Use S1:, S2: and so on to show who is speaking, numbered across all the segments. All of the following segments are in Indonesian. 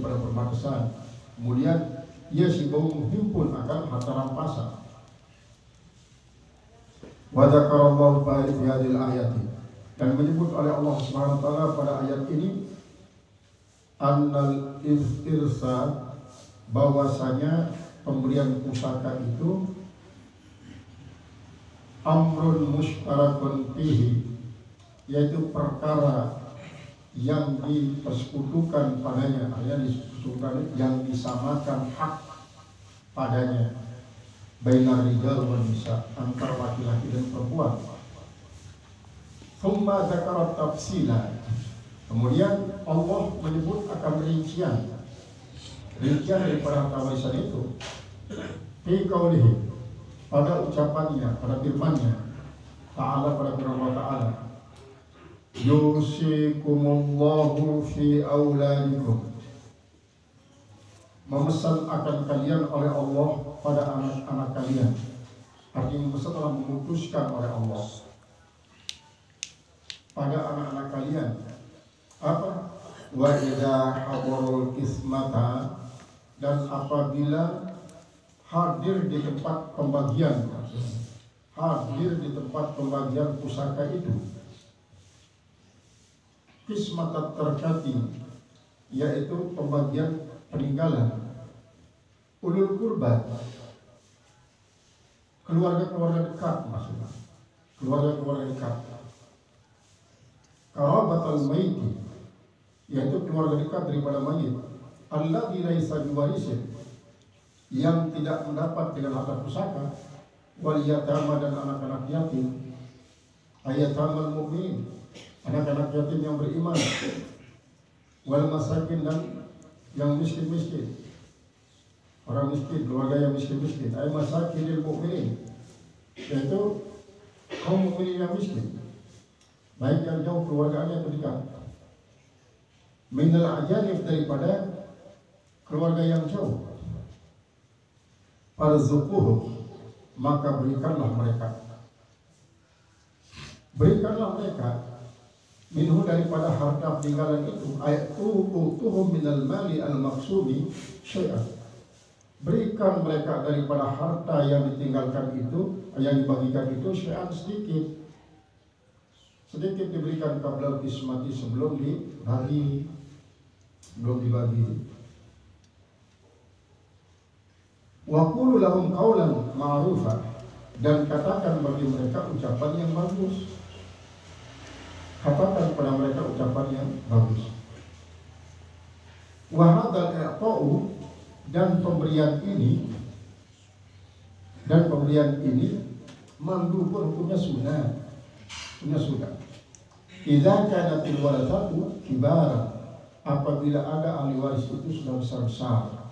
S1: daripada perbatasan. Kemudian ia sibuk menghimpun akan harta rampasan. Wa dzakarallahu fi hadhil ayati, dan menyebut oleh Allah Subhanahu wa taala pada ayat ini annal istirsa, bahwasanya pemberian pusaka itu amrun mushtarakun fihi, yaitu perkara yang dipersekutukan padanya, yang disamakan hak padanya, bainar rijal wan nisa, antara laki-laki dan perempuan. Tsumma dzakara tafsila, kemudian Allah menyebut akan rincian daripada harta warisan itu fi qaulihi, pada ucapannya, pada firman-Nya ta'ala, pada firman Allah ta'ala, yusikumullahu fi auladikum, memesan akan kalian oleh Allah pada anak-anak kalian. Artinya memesan telah memutuskan oleh Allah pada anak-anak kalian. Apa? Wa idza hadarul qismata, dan apabila hadir di tempat pembagian, pusaka itu, qismatat terkati, yaitu pembagian peninggalan, ulul qurba, keluarga-keluarga dekat, maksudnya keluarga-keluarga dekat, karabatal maiti, yaitu keluarga dekat daripada mayit, alladzi laisa biwarisin, yang tidak mendapat dengan harta pusaka, wal yatama, dan anak-anak yatim, ayatamal mu'min, anak-anak yatim yang beriman, wal masakin, dan yang miskin-miskin, orang miskin, keluarga yang miskin-miskin, ay masakinil mu'minin, yaitu kaum mukminin yang miskin, baik yang jauh keluarganya atau dekat, minal ajanib, daripada keluarga yang jauh, farzuquhum, maka berikanlah mereka minhu, daripada harta peninggalan itu, ayatuhum minal mali al maksumi syai'an, berikan mereka daripada harta yang ditinggalkan itu, yang dibagikan itu, syai'an, sedikit diberikan qabla qismati, sebelum dibagi. Wa qulu lahum qawlan ma'rufa, dan katakan bagi mereka ucapan yang bagus. Katakan kepada mereka ucapan yang bagus. Wa hadzal i'ta'u, dan pemberian ini mandubun, hukumnya sunnah. Idza kanatil warathatu kibara, apabila ada ahli waris itu sudah besar-besar.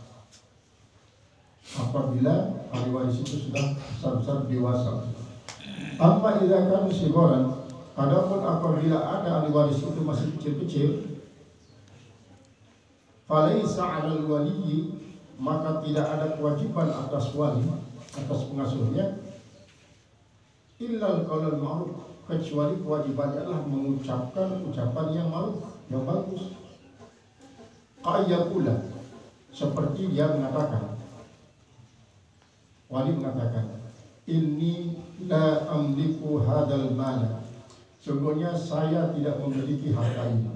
S1: Dewasa. Amma idza kanu sigoran, adapun apabila ada ahli waris itu masih kecil-kecil, falaisa 'alal waliyyi, maka tidak ada kewajiban atas wali, atas pengasuhnya, illal qaulul ma'ruf, kecuali kewajibannya adalah mengucapkan ucapan yang ma'ruf, yang bagus. Qayyaqula, seperti dia mengatakan, wali mengatakan, inni la amliku hadal mala, sungguhnya saya tidak memiliki harta ini.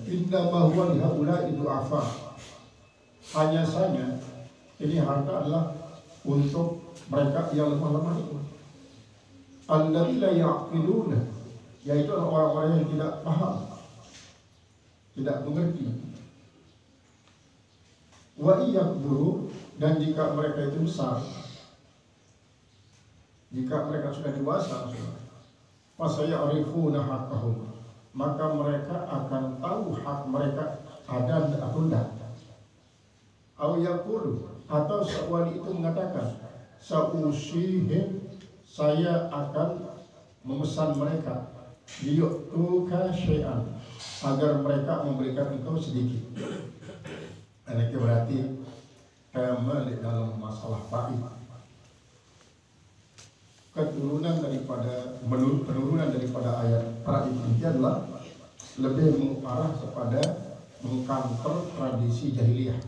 S1: Inna ma huwa li haula'i du'afa, hanya saja ini harta adalah untuk mereka yang lemah-lemah itu. Alladzina ya'qiluna, yaitu orang-orang yang tidak paham, tidak mengerti. Wa iyakburu, dan jika mereka itu besar, jika mereka sudah dewasa, fasaya'rifuna haqqahum, maka mereka akan tahu hak mereka ada atau tidak. Aw yaqulu, atau wali itu mengatakan, sa'usihim, saya akan memesan mereka, liyu'tuka syai'an, agar mereka memberikan engkau sedikit. Ini berarti kembali dalam masalah baik. keturunan daripada penurunan daripada ayat pra ini adalah lebih mengarah kepada mengkantor tradisi jahiliyah.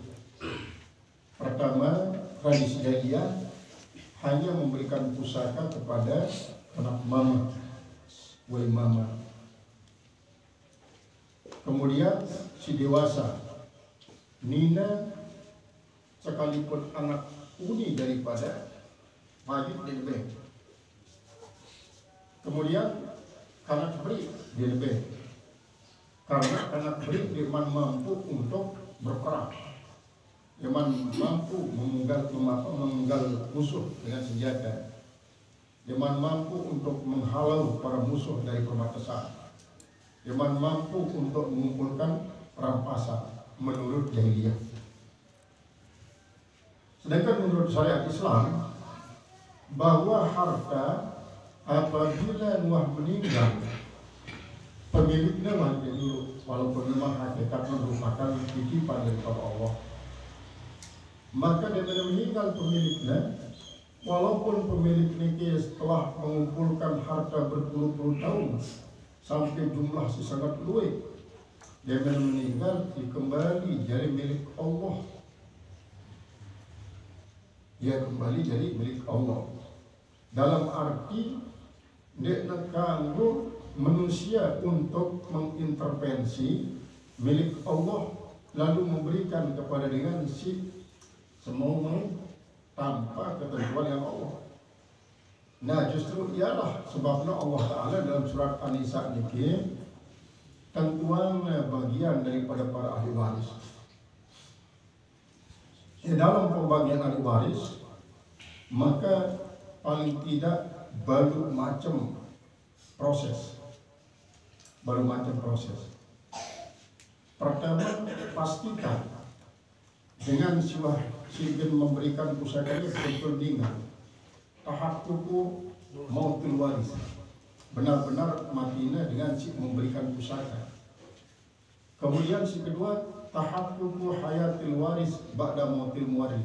S1: Pertama, tradisi jahiliyah hanya memberikan pusaka kepada anak mama, wahai mama. Kemudian si dewasa, nina, sekalipun anak uni daripada mayit dia lebih. Kemudian kanak beri dia lebih, karena kanak beri dia mampu untuk berperang, dia mampu memenggal musuh dengan senjata, dia mampu untuk menghalau para musuh dari perbatasan, dia mampu untuk mengumpulkan rampasan menurut jahiliyah. Sedangkan menurut syariat Islam, bahwa harta apabila Nuh meninggal, pemiliknya wajib dulu, walaupun memang hakikatnya merupakan titipan daripada Allah. Maka dia meninggal pemiliknya, walaupun pemiliknya setelah mengumpulkan harta berpuluh-puluh tahun sampai jumlah sangat luas, dia meninggal dikembali jadi milik Allah. Dia kembali jadi milik Allah. Dalam arti dia nak kanggo manusia untuk mengintervensi milik Allah, lalu memberikan kepada dengan si semau tanpa ketentuan yang Allah. Nah, justru ialah sebabnya Allah Ta'ala dalam surat An-Nisa ini tentuan bagian daripada para ahli waris. Di dalam pembagian ahli waris, maka paling tidak baru macam proses. Pertama, pastikan dengan silgen memberikan pusakanya betul dengan tahap kuku mautul waris, benar-benar matinya dengan si memberikan pusaka. Kemudian si kedua, tahap kuku hayatil waris ba'da mautil waris,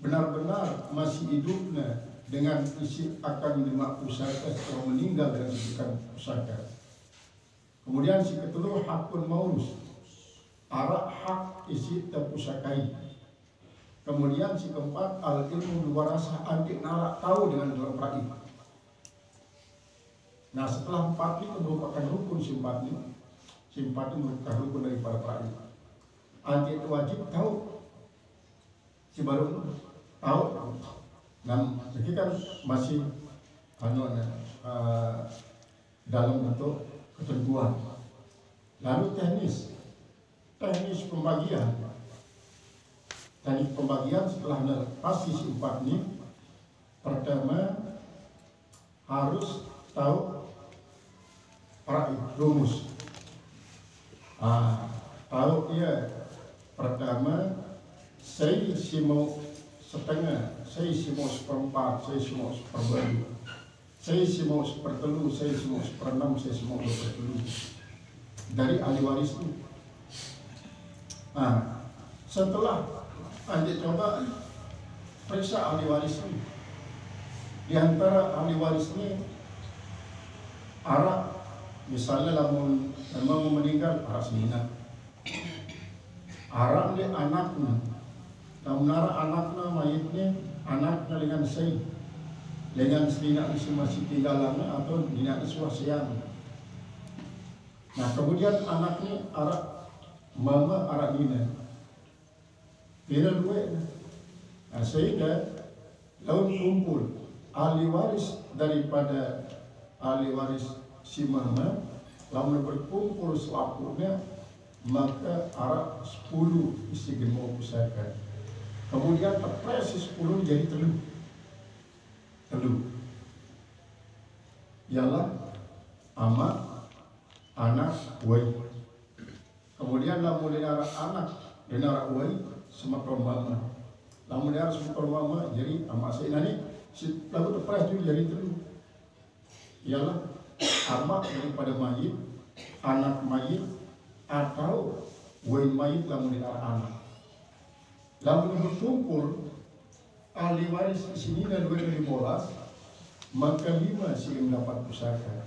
S1: benar-benar masih hidupnya dengan isi akan menerima pusaka setelah meninggal dengan diberikan pusaka. Kemudian si kedua, hakun maurus, arak hak isi terpusakai. Kemudian si keempat, al ilmu warasah, antik narak tahu dengan dalam praik. Nah, setelah empat ini merupakan rukun simpat ini merupakan rukun daripada praik. Antik itu wajib tahu, si baru tahu. Nah, jadi kan masih dalam bentuk ketentuan. Lalu teknis pembagian. Teknik pembagian setelah pasti si empat ini, pertama harus tahu rumus. Tahu dia pertama, saya si mau setengah, saya si mau seperempat, saya si mau seperbelu, saya si mau sepertelu, saya si mau seperenam, saya si mau sepertelu dari ahli waris itu. Nah, setelah Anda coba periksa ahli waris ini, di antara ahli waris ini arak, misalnya lamun memang meninggal arak semina, arak dia anaknya. Namun anaknya mayitnya, anaknya dengan saya, dengan selinak masih tinggalannya atau dinak suasian. Nah, kemudian anaknya arak mama, arak nina, beda dua. Nah, sehingga lalu kumpul ahli waris daripada ahli waris si mama, lalu berkumpul selapunya, maka arak 10 isi gemuk pusaka. Kemudian terpresi 10 jadi telu. Ialah amat, anak, wai. Kemudian lamun denara anak, denara wai, semakron mama. Lamun denara semakron mama, jadi amat saya ini, lalu terpresi jadi telu. Ialah amat daripada mayit, anak mayit, atau wai mayit lamun denara anak. Lalu berkumpul ahli waris di sini dan 2015, maka 5 si mendapat pusaka.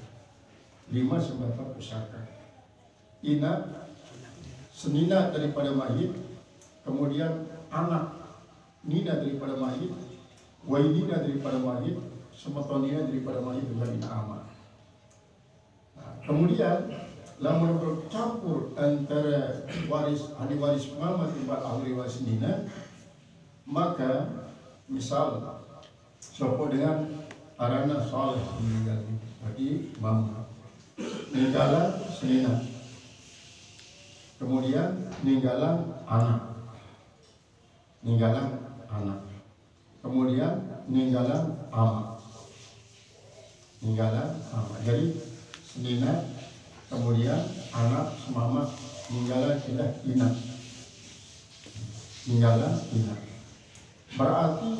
S1: 5 si mendapat pusaka. Ina, senina daripada mayit, kemudian anak nina daripada mayit, wainina daripada mayit, semetonina daripada mayit dengan ina amat. Kemudian lamun bercampur antara ahli waris mama timbal ahli waris nina, maka misal sopo dengan arana saleh meninggal, berarti mama ninggalan senina, kemudian ninggalan anak, kemudian ninggalan ama, jadi senina, kemudian anak, mama, ninggalan ina. Berarti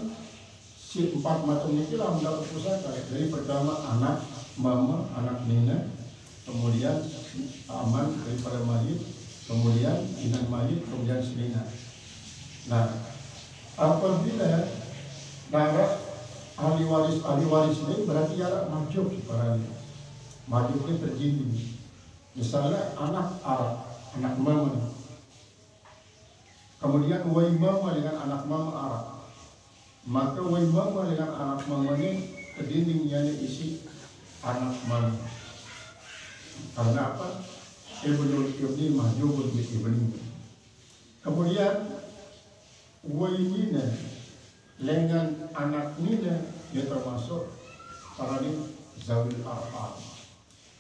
S1: si 4 macam ini lah mendapat pusaka. Jadi pertama anak, mama, anak nina, kemudian aman daripada mayit, kemudian inan mayit, kemudian senina. Nah, apabila darah ahli waris ini berarti jarak maju separahnya. Maju ini terjadi. Misalnya anak mama, kemudian wai mama dengan anak mama arak, maka wai mama dengan anak mama ini kedinding yang isi anak mama. Karena apa? Ibnul ibni mahjubul bi ibni. Kemudian wai nina dengan anak nina dia termasuk para zawil arham.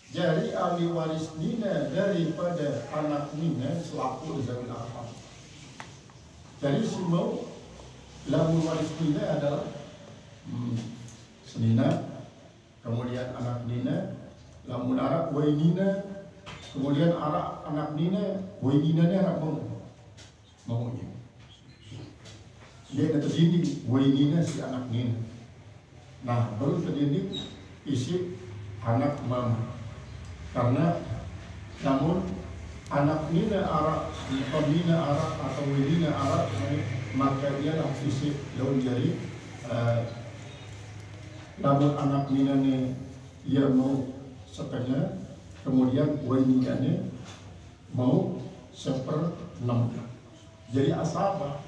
S1: Jadi ahli waris nina daripada anak nina selaku zawil arham. Jadi semua lamun waris nina adalah senina, kemudian anak nina, lamun arak wai nina, kemudian arak anak nina, wai nina ni arak maunya. Dia terdiri wai nina si anak nina. Nah, baru terdiri isi anak mama. Karena namun anak nina arak, pembina arak atau winina arak, maka ialah isi daun jari. Namun anak nina ni ia mau setengah, kemudian winina ni mau 1/6. Jadi asabah.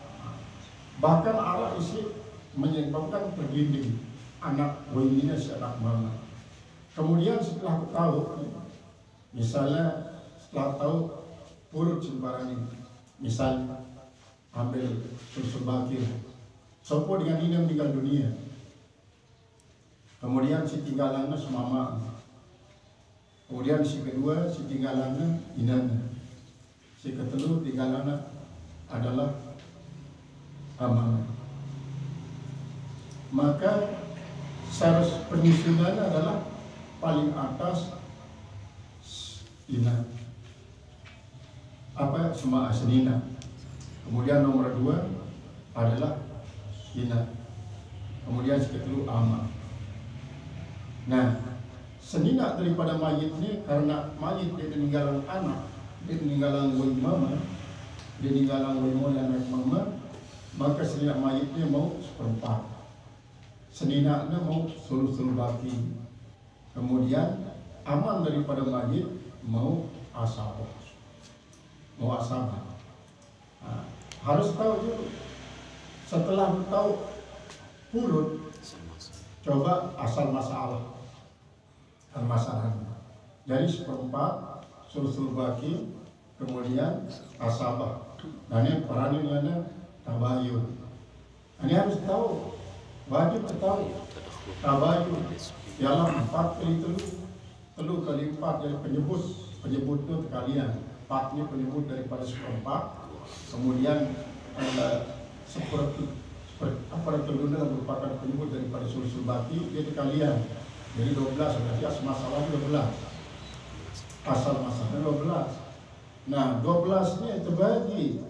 S1: Bahkan arak isi menyebabkan terginding anak winina si anak mama. Kemudian setelah tahu, misalnya setelah tahu purut sembarang ini, misalnya ambil susu bakir, sopo dengan ini meninggal dunia, kemudian si tinggalannya semama, kemudian si kedua si tinggalannya inana, si ketelu tinggalannya adalah amanah. Maka syarat penyusunannya adalah paling atas ina, apa semua senina. Kemudian nomor 2 adalah ina. Kemudian kedua ama. Nah, senina daripada mayit ini karena mayit dia meninggalan anak, dia meninggalan wai mama, dia meninggalan wai mama, maka senina mayitnya mau 1/4. Seninanya mau sul baki. Kemudian aman daripada mayit mau asabah. Nah, harus tahu dulu. Setelah tahu purut, coba asal masalah. Masalahnya. Jadi 1/4 sul baki, kemudian asabah. Dan ini perannya tabayun. Ini harus tahu. Wajib tahu tabayun ialah 4 kali telu kali 4 dari penyebut itu kalian 4 ini penyebut daripada 1/4, kemudian seperti telurnya merupakan penyebut daripada sul baki, jadi kalian jadi 12, berarti asal masalah 12, asal masalah 12. Nah 12 ini terbagi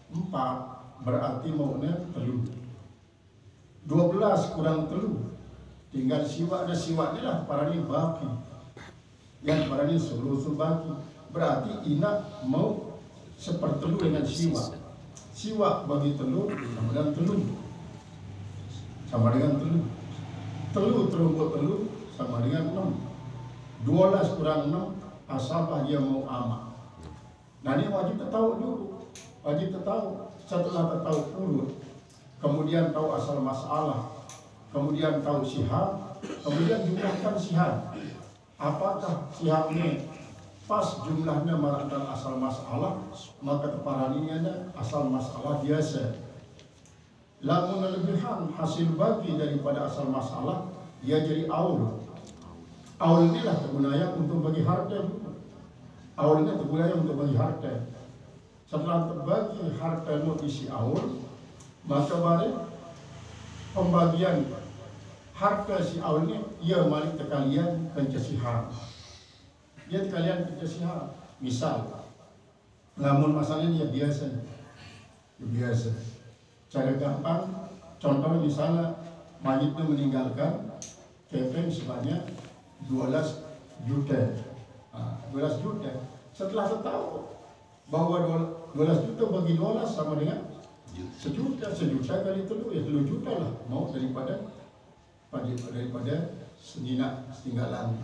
S1: 4 berarti maunya telu. 12 kurang telu, tinggal siwak ni lah parani baki, yang parani sul baki. Berarti ina mau 1/3 dengan siwak bagi telu sama dengan telu. Telu terumput telu sama dengan 6. 12 kurang 6 asabah dia mau amak. Nah ini wajib tahu dulu. Wajib tahu. Setelah tahu urut, kemudian tahu asal masalah, kemudian tahu sihab, kemudian jumlahkan sihab. Apakah sihabnya pas jumlahnya marahkan asal masalah, maka teparaninya asal masalah biasa. Lamun lebihan hasil bagi daripada asal masalah, dia jadi aul. Aul inilah tergunanya untuk bagi harta. Aul ini tergunanya untuk bagi harta. Setelah terbagi harta itu isi aul, maka baru pembagian harta si aul ini ia malik ke kalian kencesihan. Dia kalian kencesihan. Misal, namun masalahnya dia biasa. Cara gampang, contoh misalnya mayit itu meninggalkan kepeng sebanyak 12 juta. 12 juta. Setelah tahu bahwa 12 juta bagi 12 sama dengan sejuta kali telu, ya 3 juta lah. Mau daripada setinggalan.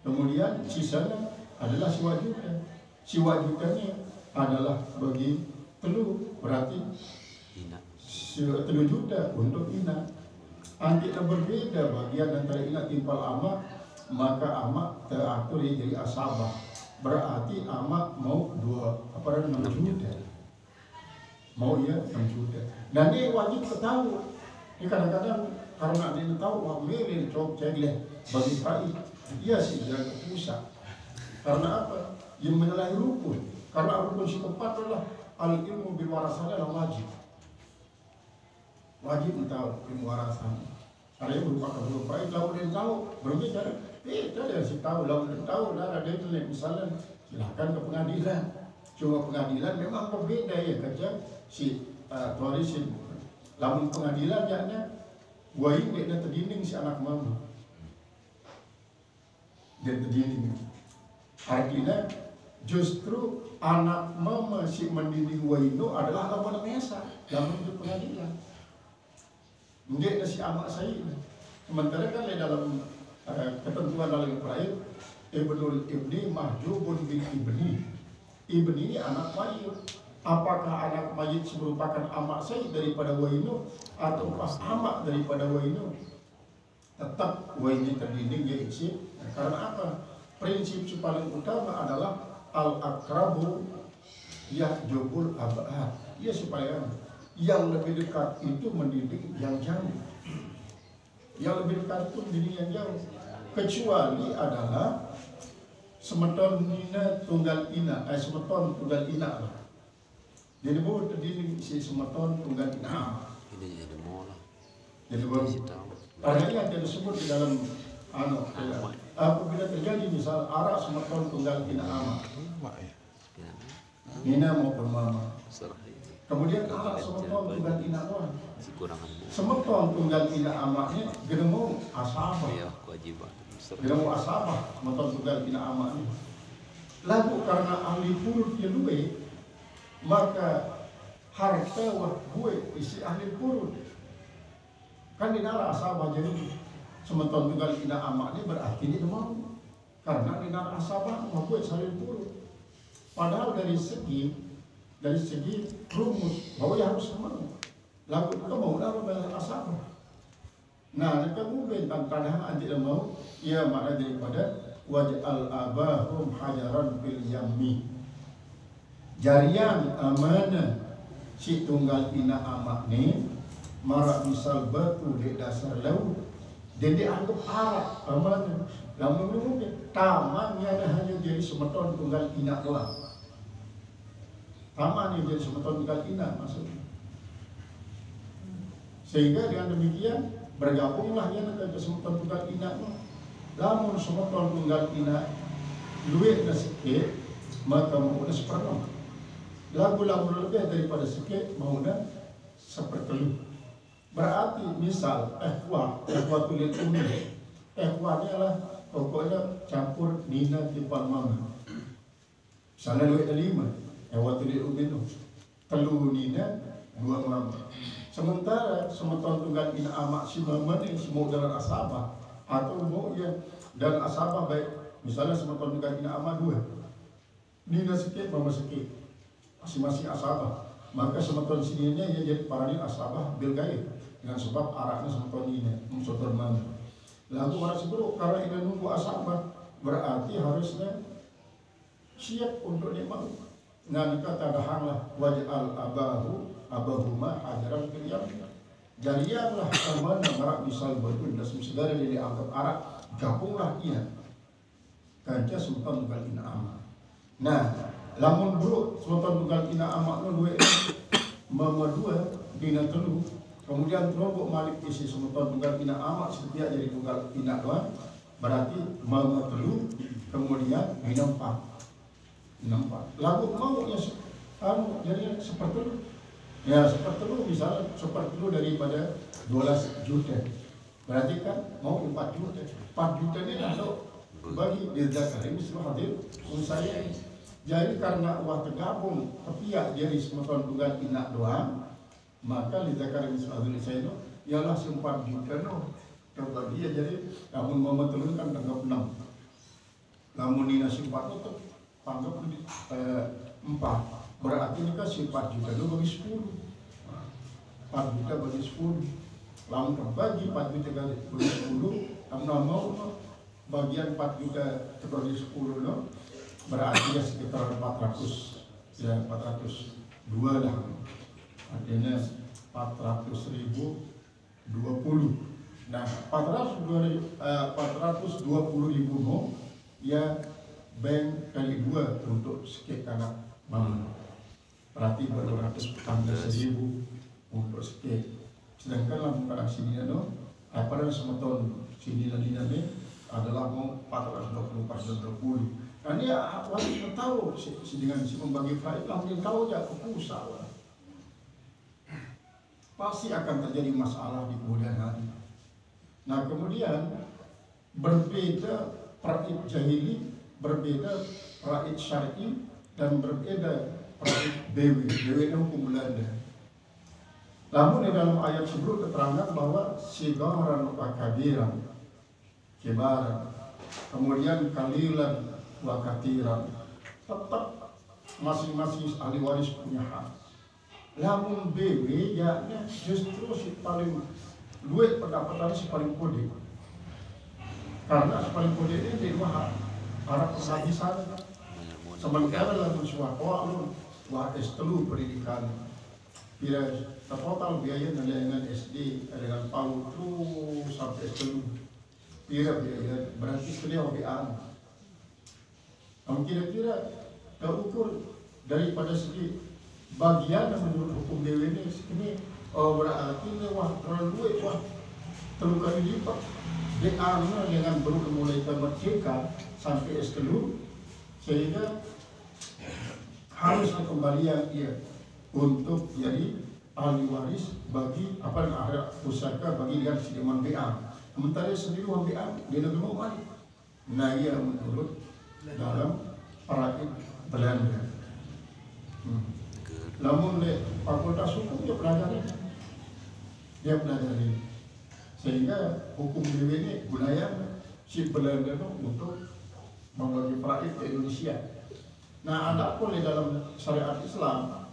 S1: Kemudian sisanya adalah siwa juta. Siwa jutanya adalah bagi telu, berarti 3 juta untuk ina. Antik berbeda bagian antara ina timpal amak, maka amak teratur jadi asabah. Berarti amak mau 6 juta. Mau ya 6 juta. Dan ini wajib ketahui. Ini kadang-kadang karena dia tahu wah mere cok cegle bagi pai. Iya sih jangan pusat. Karena apa? Yang menilai rukun. Karena rukun si keempat adalah al ilmu bil warasah adalah wajib. Wajib tahu ilmu warasah. Karena yang berupa pai kalau dia tahu berbeda. Dia si tahu, lalu dia tahu, ada itu misalnya silakan ke pengadilan. Cuma pengadilan memang berbeda ya kerja si tuarisin. Lalu pengadilan jadinya wain dia terdinding si anak mama. Dia terdinding. Artinya justru anak mama si mendinding wain itu adalah lawan mesa dalam hidup pengadilan. Dia si anak saya. Sementara kan dalam ketentuan dalam Ibrahim, ibnul ibni mahjubun bil ibni. Ibni ini anak mayit. Apakah anak mayit merupakan amak saya daripada wainu atau pas amak daripada wainu? Tetap wainu terdinding dia isi. Karena apa? Prinsip paling utama adalah al akrabu yahjubul abad. Ya supaya yang lebih dekat itu mendidik yang jauh. Yang lebih dekat itu mendidik yang jauh. Kecuali adalah semeton nina tunggal ina, semeton tunggal ina lah. Jadi baru terdiri si semeton tunggal ina. Ini jadi mola. Jadi baru. Karena ini ada disebut di dalam apabila terjadi misal arak semeton tunggal ina ama. Nina mau bermama. Kemudian arak semeton tunggal ina ama. Semeton tunggal ina amaknya gedemu asabah. Gedemu asabah semeton tunggal ina amaknya. Lalu karena ahli purut dia luwe, maka harta wah gue isi ahli purut. Kan dinara asabah jadi semeton tunggal ina amaknya berarti dia mau. Karena dinara asabah wah gue ahli purut. Padahal dari segi rumus bahwa ya harus sama. Lagu itu mau naruh dalam asabah. Nah, jika mungkin tantangan anti mau, ia makna daripada waj'al abahum hajaran bil yammi. Jarian amanah si tunggal ina amak ni marak misal batu di dasar laut. Dan dianggap arak amanah. Lalu mungkin tamannya hanya jadi semeton tunggal ina doang. Tamannya jadi semeton tunggal ina maksudnya. Sehingga dengan demikian bergabunglah yang ke semeton tunggal ina. Lamun semeton tunggal ina luwih na sikit, maka mau na seperempat. Lagu-lagu lebih daripada sikit mau na sepertelu. Berarti misal ehwa tulis umum. Ehwa ni adalah pokoknya campur nina tipan mama. Misalnya luwih na 5, ehwa tulis umum itu telu nina 2 mama. Sementara semeton tunggal ina amak si memene si mau dalam asabah atau mau ya dalam asabah baik misalnya semeton tunggal ina amak dua nina sikit mama sikit masing-masing asabah maka semeton sininya ya jadi paranin asabah bil gaib dengan sebab arahnya semeton ini semeton mana lalu orang sebelum karena ini nunggu asabah berarti harusnya siap untuk nikmat nanti kata dahanglah waj'al abahuma hajaran kiryam jarianlah aman merak misal betul dan segala yang dianggap arak gabunglah ia kanca sultan tunggal ina amak nah lamun bro sultan tunggal ina amak no dua mama dua dina telu kemudian terobok malik isi sultan tunggal ina amak setiap jadi tunggal ina doang berarti mama telu kemudian nampak lagu mau ya jadi seperti ya seperti itu misalnya seperti itu daripada 12 juta berarti kan mau 4 juta ini ada bagi dizakari misal hadir saya jadi karena uang tergabung tapi ya jadi semeton tunggal ina doang maka dizakari misal hadir saya itu ialah 4 juta no terbagi ya jadi namun mama telur kan tanggap 6 namun nina 4 itu tanggap 4 berarti ini kan 4 juta itu bagi 10 4 juta bagi 10 lalu terbagi 4 juta bagi 10 kamu mau bagian 4 juta bagi 10 no? Berarti ya sekitar 400 ya 402 lah artinya 400.020 nah 420.000 no ya bank kali 2 untuk sekitar anak mama berarti 216.000 untuk sekitar sedangkan lamun kadang sini no apa dan semeton sini ini adalah mau 420. Nah dia wajib tahu dengan si pembagi faid lamun tahu ya kepusa pasti akan terjadi masalah di kemudian hari. Nah kemudian berbeda praid jahili, berbeda praid syar'i dan berbeda praid BW itu hukum Belanda. Namun di dalam ayat sebelum keterangan bahwa sigaran wa kabiran, kibaran, kemudian kalilan wa katiran, tetap masing-masing ahli waris punya hak. Namun BW ya justru si paling luwih pendapatan si paling kode. Karena si paling kode ini di luar Arab persajisan. Sementara dalam suatu wah S3 pendidikan. Bila total biaya dengan SD dengan PAUD terus sampai S3. Bila biaya berarti beliau BA. Namun kira-kira terukur daripada segi bagian yang menurut hukum DW ini berarti wah terlalu wah terlalu kali lipat BA dengan baru mulai merdeka sampai S3 sehingga harus kembalian ia untuk jadi ahli waris bagi apa yang ada pusaka bagi dia sidiman BA. Sementara sendiri uang BA dia negeri mau balik. Nah ia menurut dalam praid Belanda. Namun di fakultas hukum dia pelajari sehingga hukum DW ini gunanya si Belanda itu untuk membagi praid ke Indonesia. Nah ada pun di dalam syariat Islam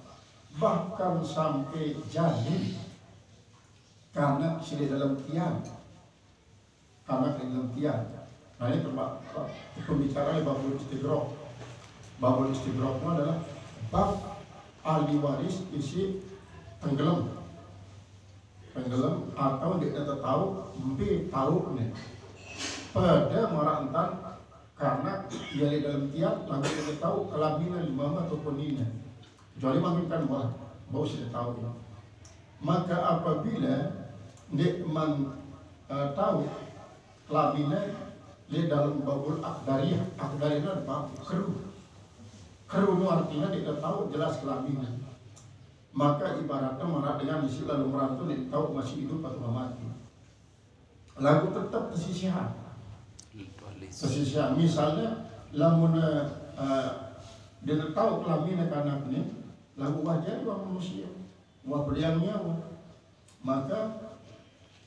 S1: bahkan sampai jadi karena di dalam tiang Nah ini pembicaraan babul istighraq. Babul istighraq adalah bab ahli waris isi tenggelam atau dia tahu nih pada marantan karena dia di dalam tiang lalu dia tahu kelaminan mama ataupun nina kecuali makinkan bau sudah tahu maka apabila dia tahu kelaminan di dalam babul akdariyah apa keruh itu artinya dia tahu jelas kelaminan maka ibaratnya marah dengan isi lalu merantau dia tahu masih hidup atau mati lalu tetap tersisihan misalnya lamun dia tahu kelaminan anak ini lalu wajar wah manusia wah beliangnya maka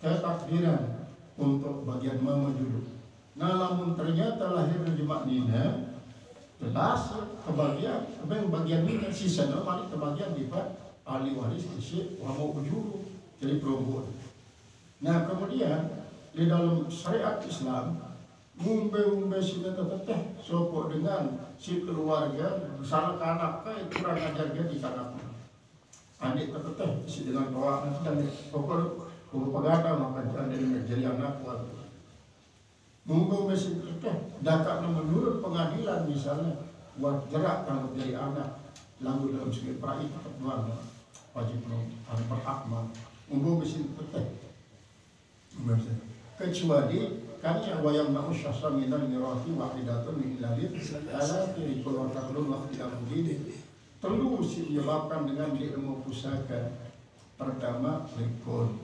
S1: ketakdiran untuk bagian mama dulu. Nah, namun ternyata lahir di Madinah jelas kebagian nina sisa nama kebagian di ahli waris isi wamo ujuru jadi perempuan. Nah, kemudian di dalam syariat Islam umbe sini teteh sopok dengan si keluarga bersama anak kurang ajar dia di kanaknya. Adik teteh isi dengan doa dan pokok pegada maka jadi anak kuat. Umbe sini teteh dapat menurut pengadilan misalnya buat jerak kalau jadi anak lalu dalam segi perai tetap doang wajib harus berakmal. Umbe sini teteh kecuali kanya wayang ma'usyasa minal mirati wahidatun min ilalir ala kiri kulon taklun wahidatun gini terus menyebabkan dengan ilmu pusaka. Pertama rikun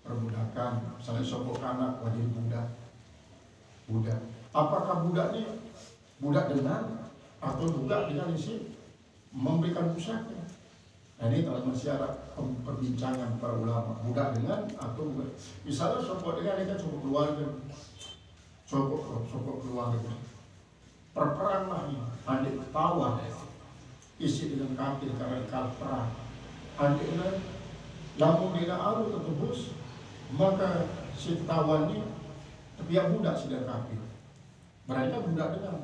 S1: perbudakan, misalnya sopok anak wajib budak. Apakah budak ini budak dengan atau budak dengan isi memberikan pusaka? Nah, ini dalam masyarakat perbincangan para ulama, budak dengan atau budak. Misalnya sopok dengan ini kan sopok keluarga, sopok keluarga. Perperang lah ini, adik tawa isi dengan kafir karena kalah perang. Adiknya lamun tidak aru tertebus, maka si tawan ini dia budak si kafir. Mereka budak dengan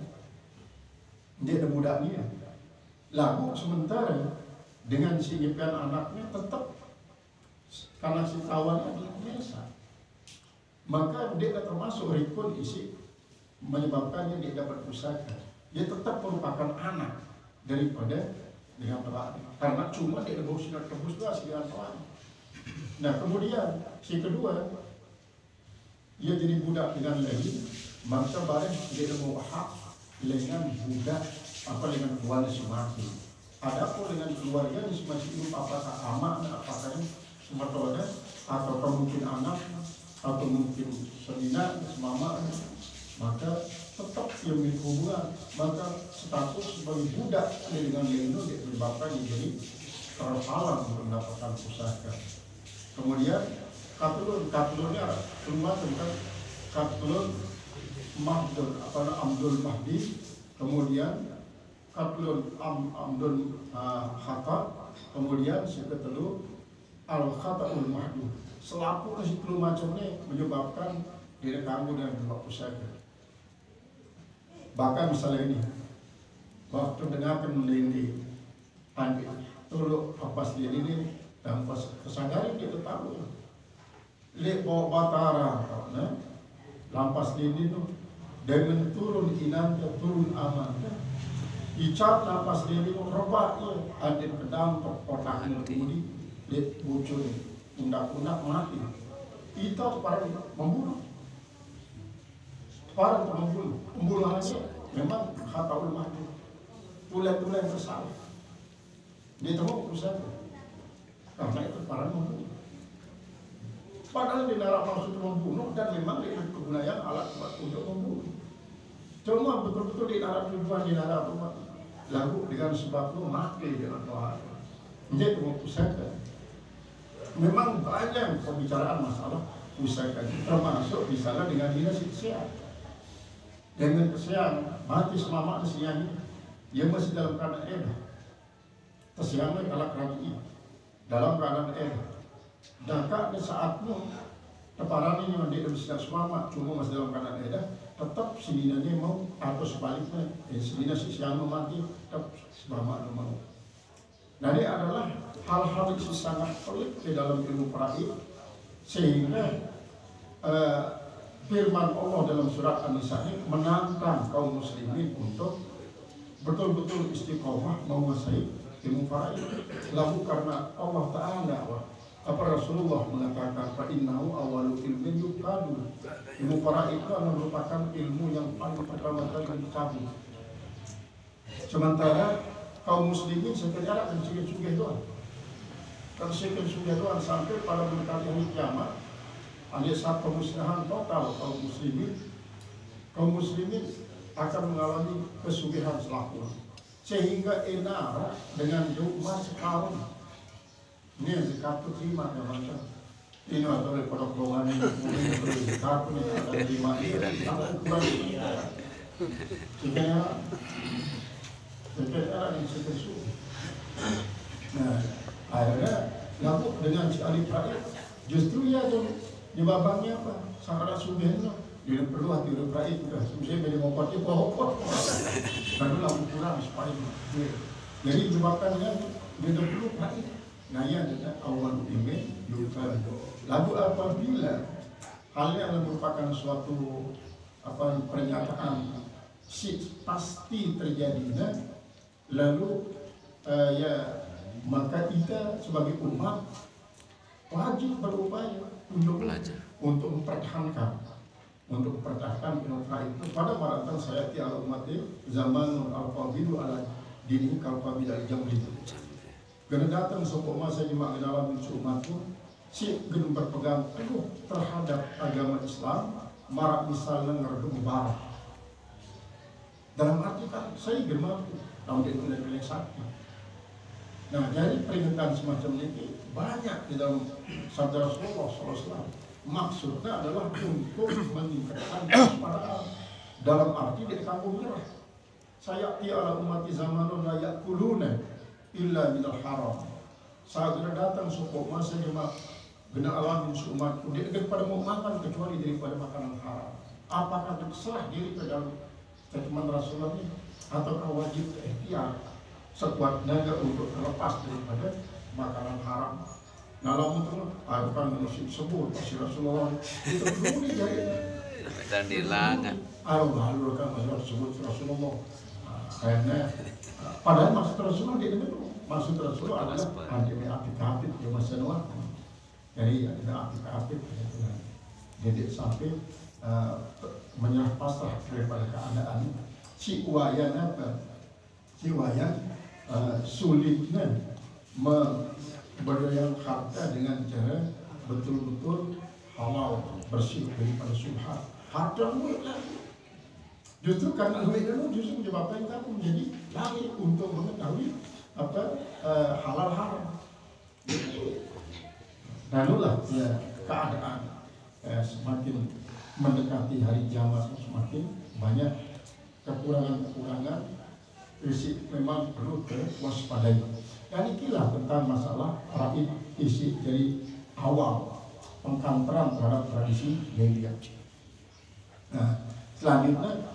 S1: dia ada budaknya. Lalu sementara dengan si nyepian anaknya tetap karena si tawannya adalah biasa, maka dia termasuk rikun isi menyebabkannya dia dapat pusaka. Dia tetap merupakan anak daripada dengan peran karena cuma dia lebih sinar tebus lah si dengan peran. Nah, kemudian si kedua ia jadi budak dengan lagi, maka barang dia mau hak dengan budak apa dengan kuala semati. Ada pun dengan keluarga di semacam itu apakah amak, apakah sematoda atau mungkin anak atau mungkin semina semama, maka tetap yang memiliki hubungan, maka status sebagai budak dengan itu menyebabkan jadi terhalang untuk mendapatkan pusaka. Kemudian katulunnya cuma tentang katulun Abdul Mahdi, kemudian katulun Abdul Hatta, kemudian seketelu Al-Khata'ul Mahdi. Selapu ke situ macamnya menyebabkan diri kamu dan dua pusaka. Bahkan misalnya ini, waktu dengarkan melindi, anjir, tolong lepas dia ini, dan pas kesadaran dia tahu. Lihat bawa batara, nah, lampas lindi itu, dengan turun inan ke turun aman. Icat lampas lindi itu rebak ya, anjir pedang kotak ini, lihat bocor, undak-undak mati. Itu para membunuh. Para untuk pembunuhannya memang Khata'ul Mahdi, tulen-tulen bersalah. Dia tahu usaha karena itu para membunuh. Padahal di dalam maksud membunuh dan memang dia kegunaan alat untuk membunuh. Cuma betul-betul di dalam tujuan di dalam apa? Lalu dengan sebab itu mati dengan Tuhan. Dia itu usaha. Memang banyak pembicaraan masalah usaha, termasuk misalnya dengan dinas siap. Dengan kesian mati selama kesian dia masih dalam keadaan edah. Kesiannya kalau kerajaan dalam keadaan edah. Dan di saatmu teparan ini dia masih selama cuma masih dalam keadaan edah, tetap sininanya mau atau sebaliknya sinina kesian mati tetap selama mau. Nah, ini adalah hal-hal yang sangat pelik di dalam ilmu faraid sehingga firman Allah dalam surat An-Nisa ini menantang kaum muslimin untuk betul-betul istiqomah menguasai ilmu faraid. Lalu karena Allah Ta'ala apa Rasulullah mengatakan fa innahu awwalu ilmin yuqadu. Ilmu faraid itu merupakan ilmu yang paling pertama kali dicabut. Sementara kaum muslimin sekedar akan sugih-sugih doang. Kan sugih-sugih doang sampai pada mendekati hari kiamat. Ada saat pemusnahan total kaum muslimin akan mengalami kesugihan selaku sehingga enara dengan jumlah sekarang ini yang zakat terima ya macam ini atau pondok bongan ini mungkin kartu ini ada 5 kurang sehingga yang seperti. Nah akhirnya lalu dengan si Ali Praet justru ya jawabnya apa sangat subhanallah dia perlu hati udah Praet udah sebenarnya beda ngopotnya pokok baru lalu kurang supaya jadi jawabkannya dia perlu Praet. Nah ya adalah awal ini lalu apabila hal yang merupakan suatu pernyataan pasti terjadinya lalu ya maka kita sebagai umat wajib berupaya untuk mempertahankan itu pada maratan saya tiada umat zaman al-qabidu ala dini kal-qabidu al-jamri karena datang sopok masa di dalam umat pun si gen berpegang teguh terhadap agama Islam marak misalnya ngerdung barat dalam arti kan saya gemampu tahun itu dari sakti. Nah jadi peringatan semacam ini banyak di dalam sabda Rasulullah SAW. Maksudnya adalah untuk meningkatkan kewaspadaan dalam arti di kampung nyerah. Saya tiada umat zamanun la yakuluna illa minal haram. Saat dia datang suku masa jemaah gena alamin umatku dia pada mau makan kecuali daripada makanan haram. Apakah terserah diri ke dalam statement Rasulullah ini ataukah wajib ikhtiar sekuat naga untuk terlepas daripada makanan haram? Nah lalu itu bukan manusia sebut si Rasulullah itu dulu jadi
S2: dan dilangan.
S1: Lalu kan sebut Rasulullah karena padahal maksud Rasulullah dia itu maksud Rasulullah adalah anti apik di masa Noah. Jadi ada apik jadi sampai menyerah pasrah daripada keadaan si wayan sulitnya memberdayang harta dengan cara betul-betul halal bersih daripada subhat harta muih lagi justru karena muih itu justru menyebabkan kamu menjadi lari untuk mengetahui halal haram. Lalulah ya keadaan semakin mendekati hari kiamat semakin banyak kekurangan isi memang perlu diwaspadai. Dan inilah tentang masalah raib isi dari awal pengkanteran terhadap tradisi jahiliyah. Nah, selanjutnya